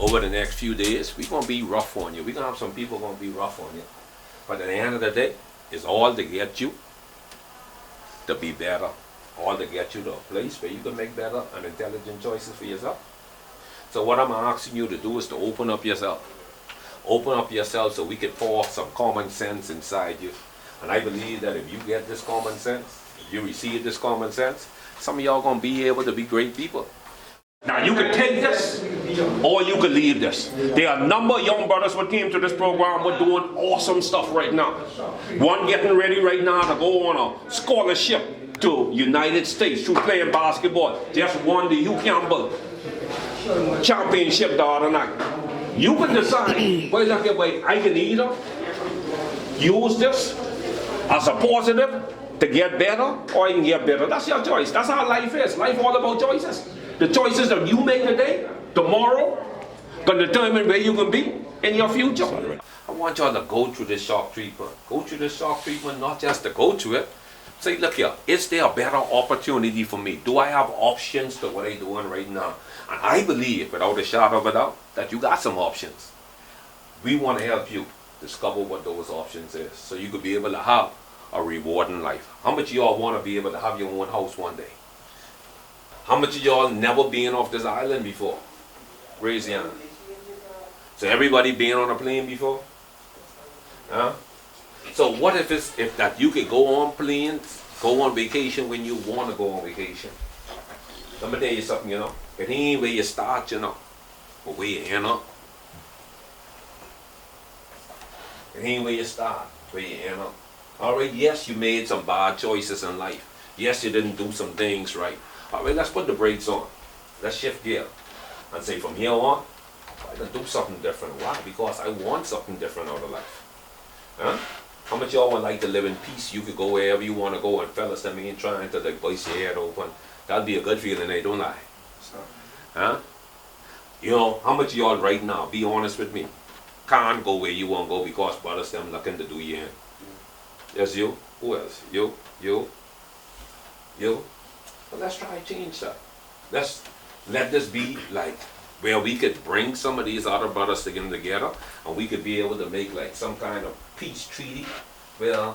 over the next few days, we're going to be rough on you. We're going to have some people going to be rough on you. But at the end of the day, it's all to get you to be better. All to get you to a place where you can make better and intelligent choices for yourself. So what I'm asking you to do is to open up yourself. Open up yourself so we can pour some common sense inside you. And I believe that if you get this common sense, if you receive this common sense, some of y'all going to be able to be great people. Now you can take this or you can leave this. There are a number of young brothers who came to this program. We're doing awesome stuff right now. One getting ready right now to go on a scholarship to United States through playing basketball. Just won the Hugh Campbell championship the other night. You can decide, well, look here, boy, I can either use this as a positive to get better, or I can get better. That's your choice. That's how life is. Life all about choices. The choices that you make today, tomorrow, can determine where you can be in your future. I want y'all to go through this shock treatment. Go through this shock treatment, not just to go through it. Say, look here, is there a better opportunity for me? Do I have options to what I'm doing right now? And I believe, without a shadow of a doubt, that you got some options. We want to help you discover what those options is, so you could be able to have a rewarding life. How much of y'all want to be able to have your own house one day? How much of y'all never been off this island before? Raise your hand. So everybody been on a plane before? Huh? So what if that you could go on planes, go on vacation when you want to go on vacation? Let me tell you something, you know. It ain't where you start, you know, but where you end up. It ain't where you start, where you end up. Alright, yes, you made some bad choices in life. Yes, you didn't do some things right. Alright, let's put the brakes on. Let's shift gear and say from here on, I can do something different. Why? Because I want something different out of life. Huh? How much y'all would like to live in peace? You could go wherever you want to go, and fellas, that mean trying to like bust your head open. That'd be a good feeling, they don't lie. Huh? You know, how much of y'all right now, be honest with me, can't go where you want to go because brothers them looking to do you in? Yes, you? Who else? You? Well, let's try to change that. Let's let this be like where we could bring some of these other brothers together, and we could be able to make like some kind of peace treaty where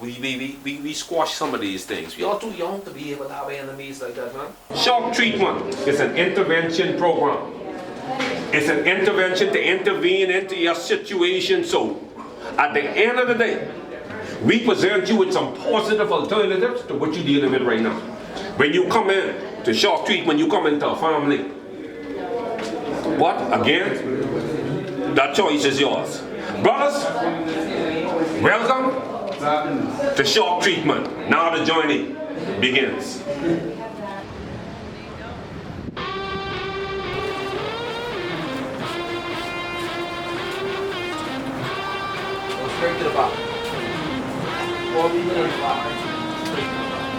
we squash some of these things. We are too young to be able to have enemies like that, man. Shock treatment is an intervention program. It's an intervention to intervene into your situation. So at the end of the day, we present you with some positive alternatives to what you're dealing with right now. When you come in to shock treatment, you come into a family. What? Again, that choice is yours. Brothers, welcome to shock treatment. Now the journey begins. Go straight to the bottom. 4 meters wide. Straight to the bottom.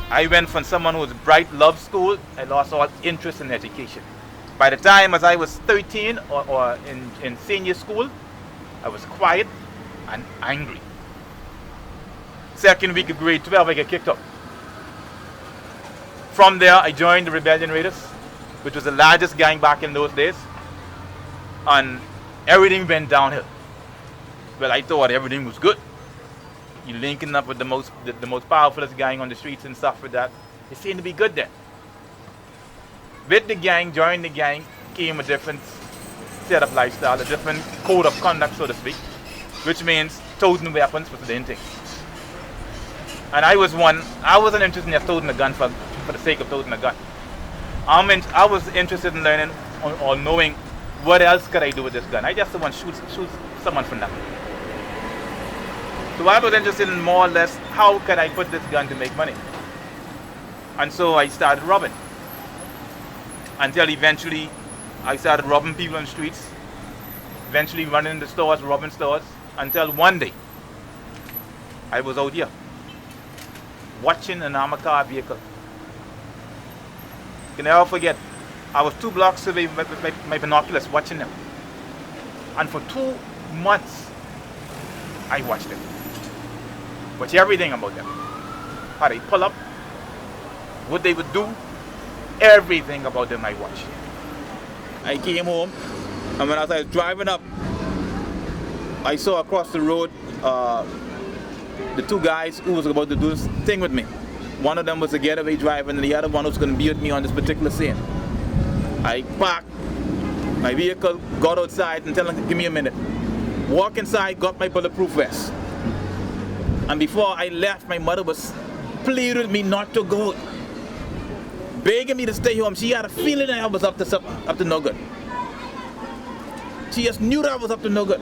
I went from someone who was bright, loved school, I lost all interest in education. By the time as I was 13 or in senior school, I was quiet and angry. Second week of grade 12, I get kicked out. From there, I joined the Rebellion Raiders, which was the largest gang back in those days. And everything went downhill. Well, I thought everything was good. You linking up with the most powerfulest gang on the streets and stuff with that. It seemed to be good then. With the gang, joining the gang, came a different set of lifestyle, a different code of conduct, so to speak, which means toting weapons was the main thing. And I wasn't interested in just toting a gun for the sake of toting a gun. I was interested in learning or knowing what else could I do with this gun. I just want to shoot someone for nothing. So I was interested in more or less how could I put this gun to make money. And so I started robbing. Until eventually I started robbing people on the streets, eventually running into stores, robbing stores, until one day I was out here watching an armored car vehicle. Can never forget, I was 2 blocks away with my binoculars watching them. And for 2 months I watched them. Watch everything about them. How they pull up, what they would do, everything about them I watched. I came home, and when I was driving up, I saw across the road the 2 guys who was about to do this thing with me. One of them was a getaway driver, and the other one was going to be with me on this particular scene. I parked my vehicle, got outside, and told them, give me a minute. Walk inside, got my bulletproof vest. And before I left, my mother was pleading with me not to go, begging me to stay home. She had a feeling that I was up to no good. She just knew that I was up to no good.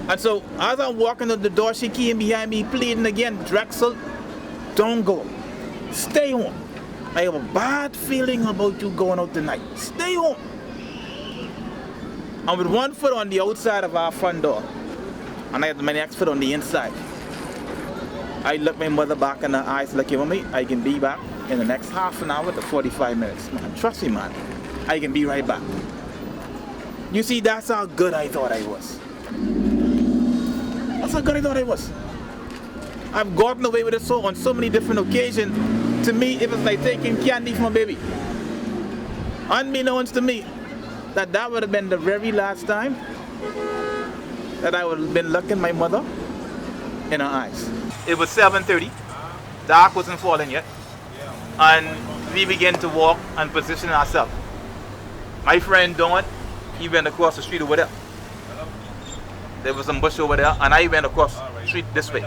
And so as I'm walking out the door, she came behind me pleading again, Drexel, don't go. Stay home. I have a bad feeling about you going out tonight. Stay home. And with one foot on the outside of our front door, and I had my next foot on the inside, I looked my mother back in the eyes like, mommy, I can be back in the next half an hour to 45 minutes. Man, trust me, man. I can be right back. You see, that's how good I thought I was. That's how good I thought I was. I've gotten away with it on so many different occasions. To me, it was like taking candy from a baby. Unbeknownst to me, that would have been the very last time that I would have been looking my mother in her eyes. It was 7:30. Dark wasn't falling yet. And we began to walk and position ourselves. My friend Don, he went across the street over there. There was some bush over there, and I went across the street this way.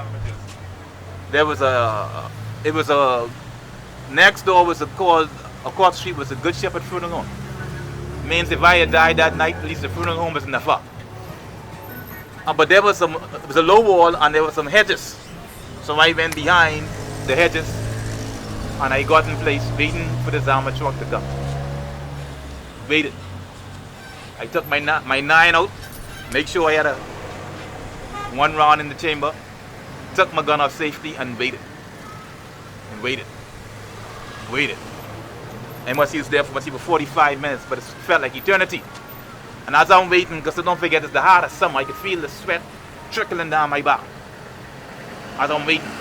Next door was across the street was a Good Shepherd funeral home. Means if I had died that night, at least the funeral home was in the far. But it was a low wall and there were some hedges. So I went behind the hedges and I got in place waiting for this armored truck to come. Waited. I took my 9 out, make sure I had one round in the chamber, took my gun off safety and waited. And waited. Waited. I must use there for 45 minutes, but it felt like eternity. And as I'm waiting, because don't forget it's the heart of summer, I could feel the sweat trickling down my back. As I'm waiting,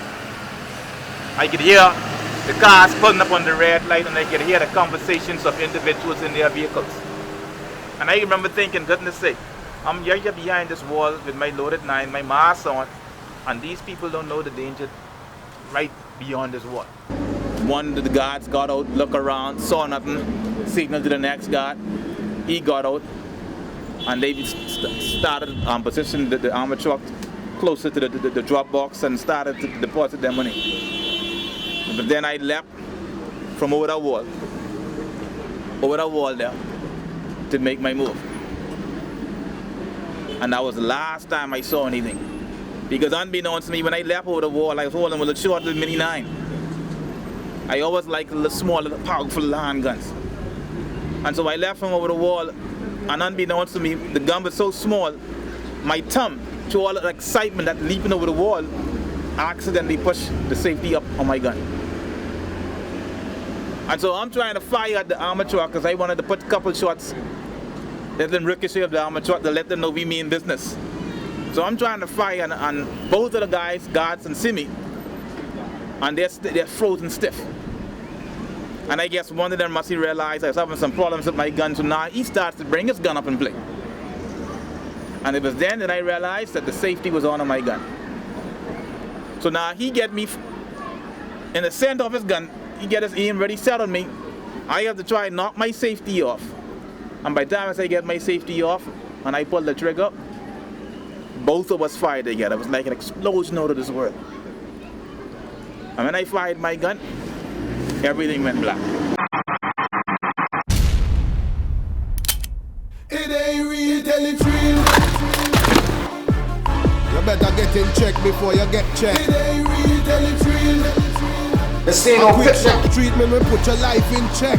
I could hear the cars pulling up on the red light, and I could hear the conversations of individuals in their vehicles. And I remember thinking, goodness sake, I'm here behind this wall with my loaded 9, my mask on, and these people don't know the danger right beyond this wall. One of the guards got out, looked around, saw nothing, signaled to the next guard. He got out, and they started positioning the armored truck closer to the drop box and started to deposit their money. But then I left from over that wall there, to make my move. And that was the last time I saw anything. Because unbeknownst to me, when I left over the wall, I was holding a little short little mini 9. I always liked the small, powerful handguns. And so I left from over the wall, and unbeknownst to me, the gun was so small, my thumb, through all the excitement that leaping over the wall, accidentally pushed the safety up on my gun. And so I'm trying to fire at the armored truck because I wanted to put a couple shots, let them ricochet of the armored truck to let them know we mean business. So I'm trying to fire, and both of the guys, guards, and see me, and they're frozen stiff. And I guess one of them must have realized I was having some problems with my gun, so now he starts to bring his gun up and play. And it was then that I realized that the safety was on my gun. So now he get me in the center of his gun. He get his aim ready set on me. I have to try and knock my safety off. And by the time I get my safety off and I pull the trigger, both of us fired together. It was like an explosion out of this world. And when I fired my gun, everything went black. It ain't real, tell it's real. You better get in check before you get checked. It ain't real, tell it's real. The scene A on quick picture. shock treatment will put your life in check.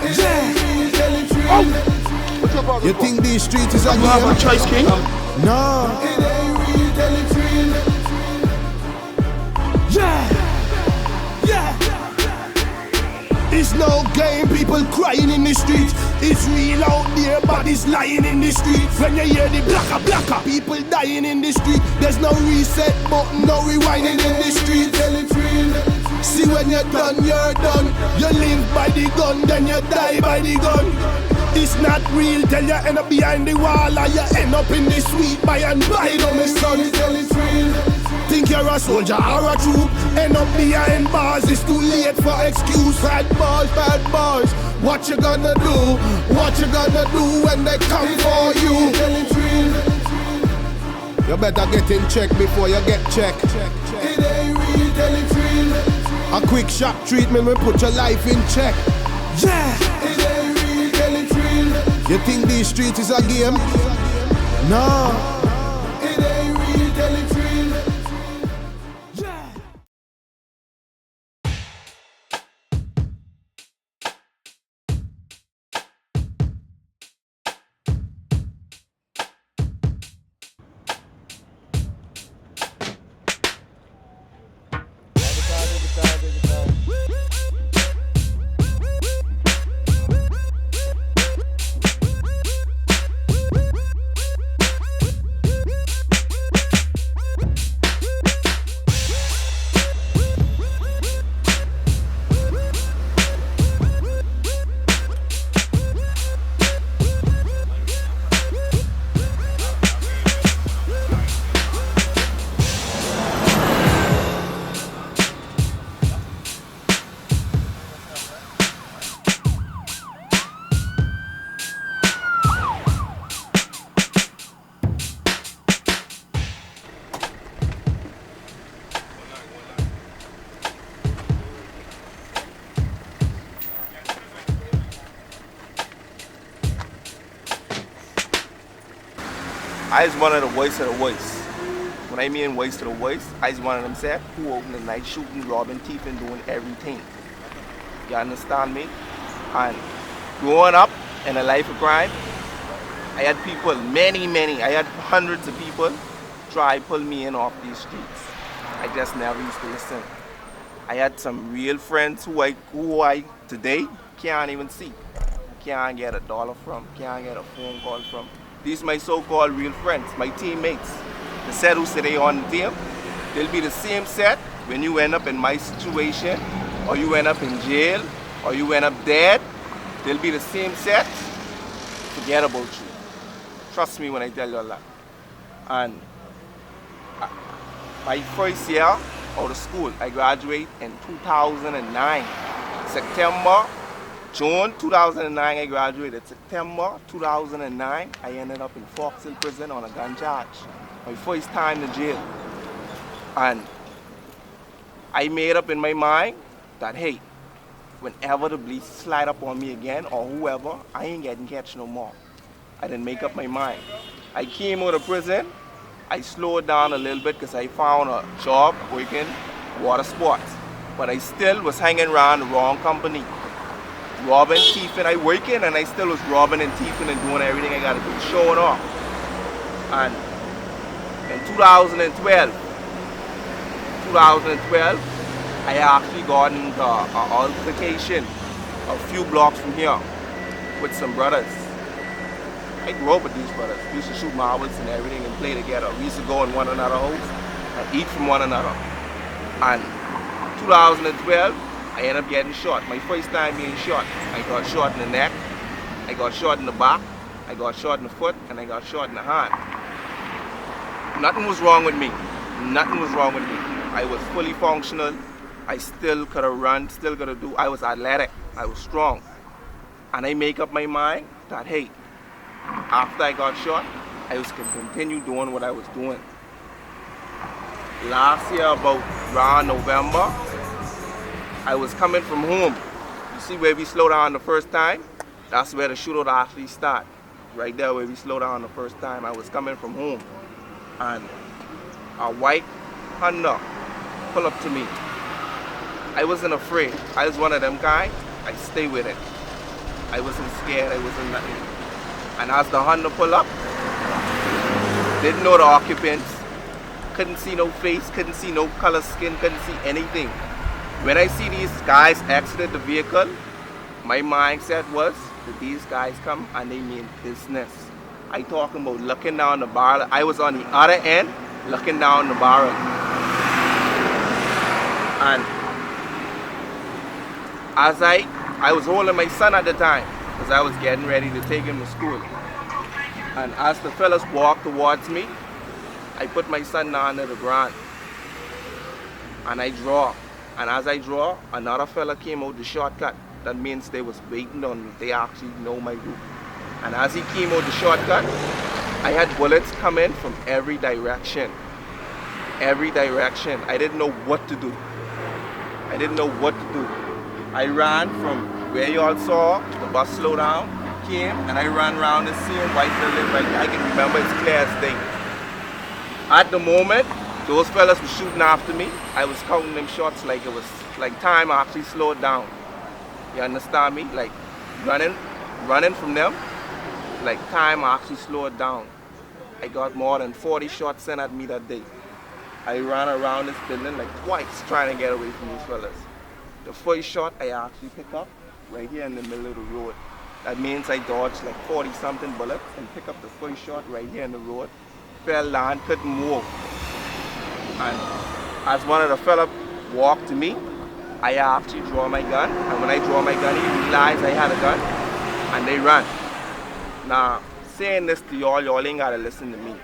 It ain't real, tell it's real. You think these streets is a game? have a choice, King? No. It ain't real, tell it's real. It's no game, people crying in the streets. It's real out there, bodies lying in the street. When you hear the blacker, people dying in the street. There's no reset button, no rewinding in the street. Tell it's real. See when you're done, you're done. You live by the gun, then you die by the gun. It's not real till you end up behind the wall, or you end up in the sweet by and by, no my son. Tell it's real. Think you're a soldier or a troop, end up behind bars, it's too late for excuse. Bad boys, what you gonna do? What you gonna do when they come for you? Tell it's real. You better get in check before you get checked. It ain't real, tell it's real. A quick shock treatment will put your life in check. Yeah. It ain't real, tell it's real. You think these streets is a game? No. It ain't real, tell it's real. I was one of the voice of the voice. When I mean voice to the voice, I was one of them said who opened the night shooting, robbing, thieving, doing everything. You understand me? And growing up in a life of crime, I had people, many, I had hundreds of people try to pull me in off these streets. I just never used to listen. I had some real friends who I today can't even see. Can't get $1 from, can't get a phone call from. These are my so-called real friends, my teammates. The set who say they on the team, they'll be the same set when you end up in my situation, or you end up in jail, or you end up dead. They'll be the same set. Forget about you. Trust me when I tell you all that. And my first year out of school, I graduated in 2009. June 2009, I graduated. September 2009, I ended up in Fox Hill Prison on a gun charge. My first time in jail. And I made up in my mind that, hey, whenever the police slide up on me again or whoever, I ain't getting catch no more. I didn't make up my mind. I came out of prison. I slowed down a little bit because I found a job working water sports. But I still was hanging around the wrong company. Robbing, thieving, I working and I still was robbing and thieving and doing everything I gotta do, showing off. And in 2012, I actually got into an altercation a few blocks from here with some brothers. I grew up with these brothers. We used to shoot marbles and everything and play together. We used to go in one another's house and eat from one another. And 2012, I ended up getting shot. My first time being shot. I got shot in the neck, I got shot in the back, I got shot in the foot, and I got shot in the hand. Nothing was wrong with me. Nothing was wrong with me. I was fully functional. I still could have run, still could have do. I was athletic. I was strong. And I make up my mind that, hey, after I got shot, I was going to continue doing what I was doing. Last year, about around November, I was coming from home. You see where we slowed down the first time? That's where the shootout actually started. Right there where we slowed down the first time. I was coming from home. And a white Honda pulled up to me. I wasn't afraid. I was one of them guys. I stay with it. I wasn't scared. I wasn't nothing. And as the Honda pulled up, didn't know the occupants. Couldn't see no face. Couldn't see no color skin. Couldn't see anything. When I see these guys exited the vehicle, my mindset was that these guys come and they mean business. I talking about looking down the barrel. I was on the other end, looking down the barrel. And as I was holding my son at the time, because I was getting ready to take him to school. And as the fellas walked towards me, I put my son down to the ground. And I draw. And as I draw, another fella came out the shortcut. That means they was waiting on me. They actually know my route. And as he came out the shortcut, I had bullets coming from every direction. Every direction. I didn't know what to do. I didn't know what to do. I ran from where you all saw the bus slow down, came, and I ran around the same white building right there. I can remember it's clear as day. At the moment, those fellas were shooting after me. I was counting them shots like it was like time actually slowed down. You understand me? Like running from them, like time actually slowed down. I got more than 40 shots sent at me that day. I ran around this building like twice trying to get away from these fellas. The first shot I actually picked up right here in the middle of the road. That means I dodged like 40 something bullets and picked up the first shot right here in the road. Fell down, couldn't move. And as one of the fellas walked to me, I actually draw my gun. And when I draw my gun, he realized I had a gun and they ran. Now, saying this to y'all ain't gotta listen to me.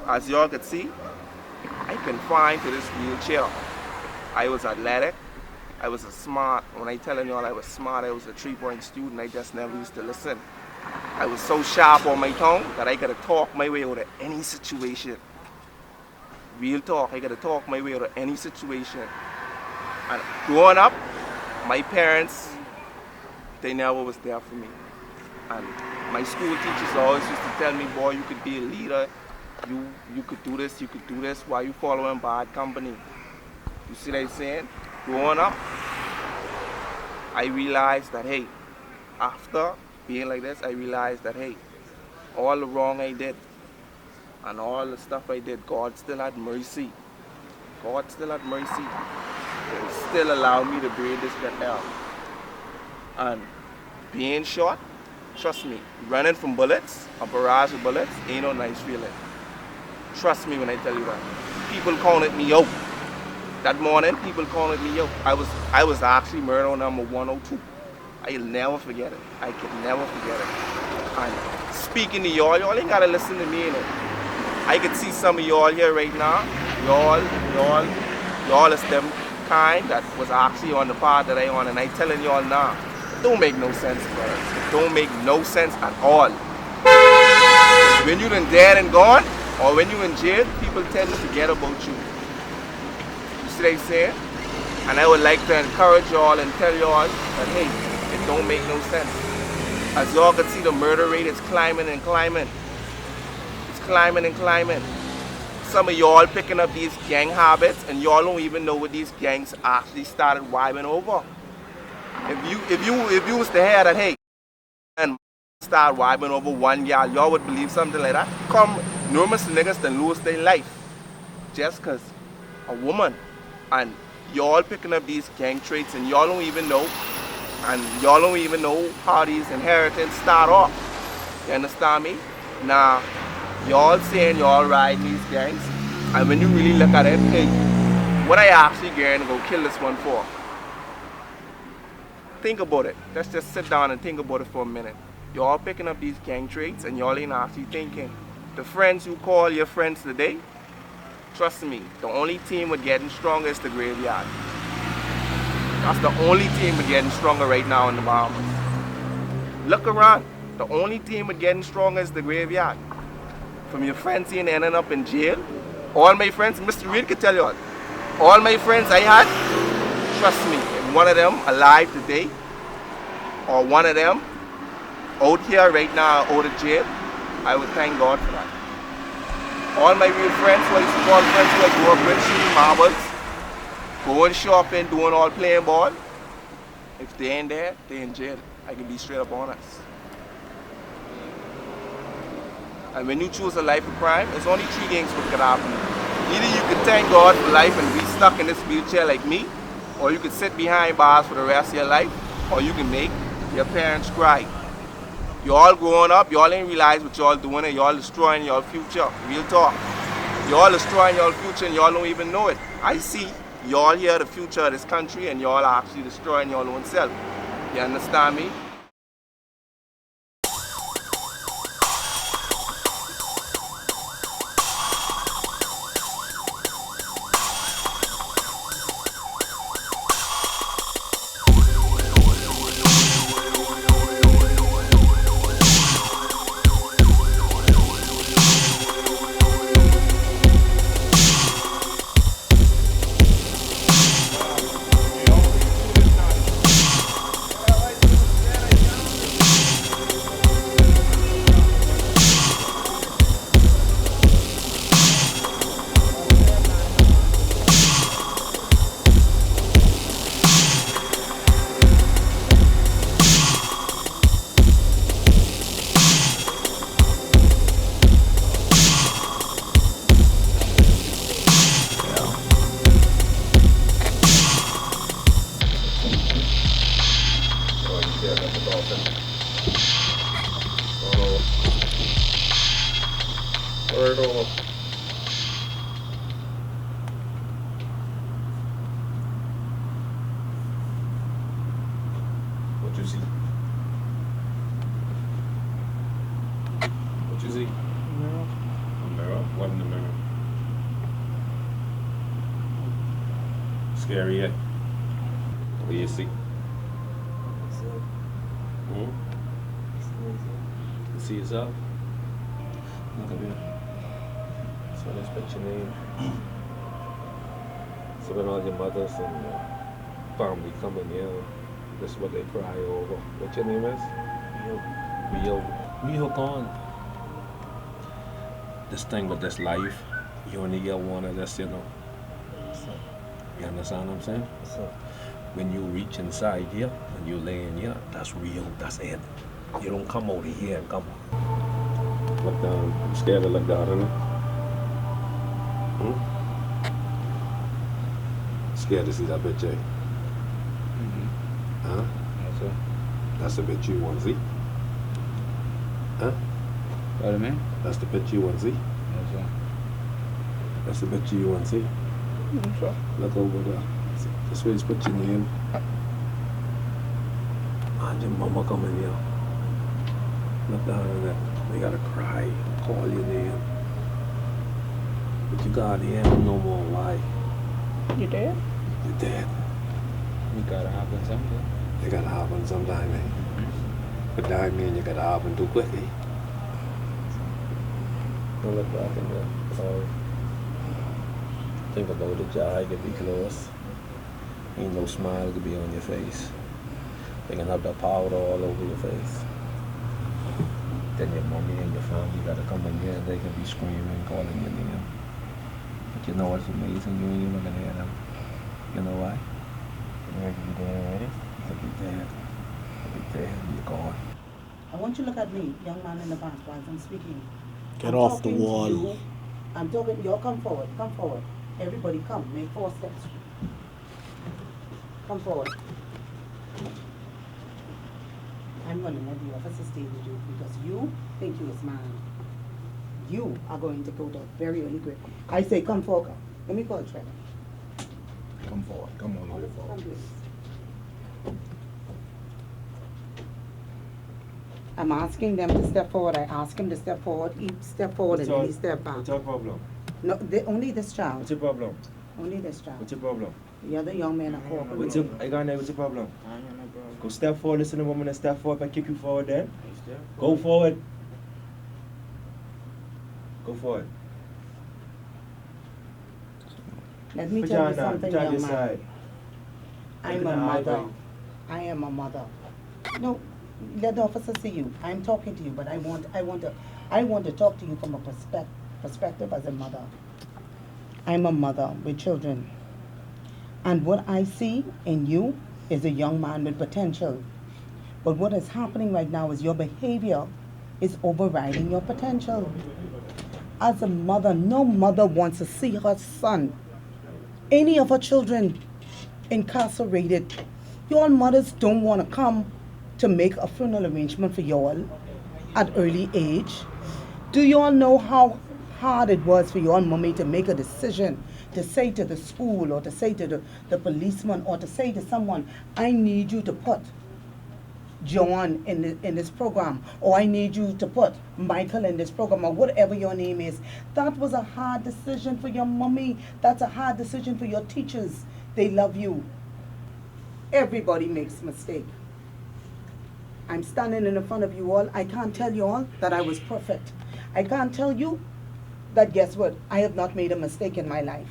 As y'all could see, I confined to this wheelchair. I was athletic. I was a smart. When I telling y'all I was smart, I was a 3-point student. I just never used to listen. I was so sharp on my tongue that I could talk my way out of any situation. Real talk, I could talk my way out of any situation. And growing up, my parents, they never was there for me. And my school teachers always used to tell me, boy, you could be a leader. You could do this, why you following bad company? You see what I'm saying? Growing up, I realized that, hey, after being like this, I realized that, hey, all the wrong I did and all the stuff I did, God still had mercy. God still had mercy. He still allowed me to breathe this bit out. And being shot, trust me, running from bullets, a barrage of bullets, ain't no nice feeling. Trust me when I tell you that. People counted me out. That morning, people counted me out. I was actually murder number 102. I'll never forget it. I can never forget it. And speaking to y'all ain't gotta listen to me, you know. I could see some of y'all here right now. Y'all is them kind that was actually on the path that I on, and I telling y'all now, it don't make no sense, bro. It don't make no sense at all. When you done dead and gone, or when you in jail, people tend to forget about you. You see what I'm saying? And I would like to encourage y'all and tell y'all that, hey, it don't make no sense. As y'all can see, the murder rate is climbing and climbing. It's climbing and climbing. Some of y'all picking up these gang habits, and y'all don't even know what these gangs actually started vibing over. If you was to hear that, hey, and start vibing over one y'all would believe something like that. Come, numerous niggas then lose their life just cause a woman. And y'all picking up these gang traits, and y'all don't even know, how these inheritance start off. You understand me? Now, y'all saying y'all riding these gangs, and when you really look at it, hey, what I actually going to go kill this one for? Think about it. Let's just sit down and think about it for a minute. Y'all picking up these gang traits, and y'all ain't actually thinking. The friends you call your friends today, Trust me, the only team with getting stronger is the Graveyard. That's the only team with getting stronger right now in the Bahamas. Look around. The only team with getting stronger is the Graveyard. From your friends here ending up in jail, all my friends, Mr. Reed can tell you all my friends I had, trust me, if one of them alive today, or one of them out here right now out of jail, I would thank God for that. All my real friends, who I used to call friends who I grew up with, shooting marbles, going shopping, doing all playing ball, if they ain't there, they in jail. I can be straight up honest. And when you choose a life of crime, it's only three things what could happen. Either you could thank God for life and be stuck in this wheelchair like me, or you could sit behind bars for the rest of your life, or you can make your parents cry. You all growing up, you all ain't realize what you all doing and you all destroying your future. Real talk. You all destroying your future and you all don't even know it. I see you all here the future of this country and you all are actually destroying your own self. You understand me? What you see? What you see? Mirror. A mirror? What in the mirror? Scary, yeah? What do you see? Hmm? You see yourself? Look at me. So let's put your name. So when all your mothers and family come in here, this is what they cry over. What your name is? We hook on. This thing with this life, you only get one of this, you know. You understand what I'm saying? When you reach inside here and you lay in here, that's real, that's it. You don't come over here and come. Look down. I'm scared to look down, isn't it? Hmm? Scared to see that bitch, eh? Huh? Yes, sir. That's the bitch you want to see? Huh? What do you mean? That's the bitch you want to see? Yes, sir. That's the bitch you want to see? Sure. Look over there. This way, put your name. And your mama coming here. Look down at that. They gotta cry, call your name. But you got here no more. Why? You dead? You're dead. You gotta happen someday. It gotta happen sometime, eh? But that mean you gotta happen too quick, eh? Don't look back in there. Think about it, your eye could be closed. Ain't no smile could be on your face. They can have the powder all over your face. Then your mommy and your family gotta come in here and they can be screaming, calling your name. But you know what's amazing? You ain't even gonna hear them. You know why? You're gonna be dead already. You'll be dead. You'll be dead and you're gone. I want you to look at me, young man in the back, while I'm speaking. Get I'm off the talking to wall. you. I'm talking, you all come forward, come forward. Everybody come, make 4 steps. Come forward. I'm going to let the officer stay with you because you think you is man. You are going to go to very early grave. I say come forward. Let me call Trevor. Come forward. Come on over Come forward. please. I'm asking them to step forward. I ask him to step forward. He step forward and then he step back. What's your problem? No, only this child. What's your problem? Only this child. What's your problem? The other young men are cooperating. What's your, I got what's your problem? I ain't got no problem. Go step forward, listen to the woman and step forward. If I kick you forward then, go forward. Go forward. Let me Put tell your you hand down, something, put your hand young this man. side. I'm Look a in the eye, mother. boy. I am a mother. No, let the officer see you. I'm talking to you, but I want to talk to you from a perspective as a mother. I'm a mother with children. And what I see in you is a young man with potential. But what is happening right now is your behavior is overriding your potential. As a mother, no mother wants to see her son, any of her children, incarcerated. Your mothers don't want to come to make a funeral arrangement for y'all at early age. Do you all know how hard it was for your mommy to make a decision to say to the school or to say to the policeman or to say to someone, I need you to put John in this program, or I need you to put Michael in this program, or whatever your name is. That was a hard decision for your mommy. That's a hard decision for your teachers. They love you. Everybody makes mistake. I'm standing in front of you all. I can't tell you all that I was perfect. I can't tell you that, guess what, I have not made a mistake in my life.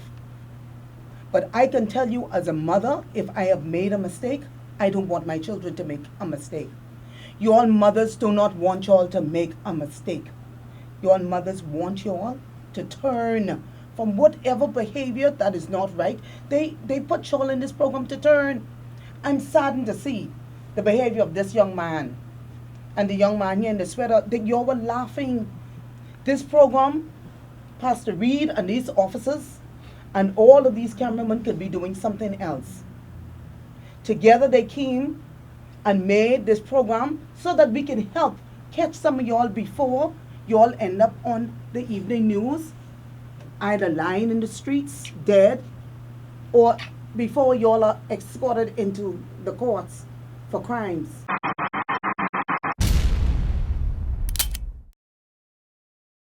But I can tell you as a mother, if I have made a mistake, I don't want my children to make a mistake. Your mothers do not want y'all to make a mistake. Your mothers want y'all to turn from whatever behavior that is not right. They put y'all in this program to turn. I'm saddened to see the behavior of this young man and the young man here in the sweater. That y'all were laughing. This program, Pastor Reed and these officers and all of these cameramen could be doing something else. Together they came and made this program so that we can help catch some of y'all before y'all end up on the evening news, either lying in the streets, dead, or before y'all are escorted into the courts for crimes.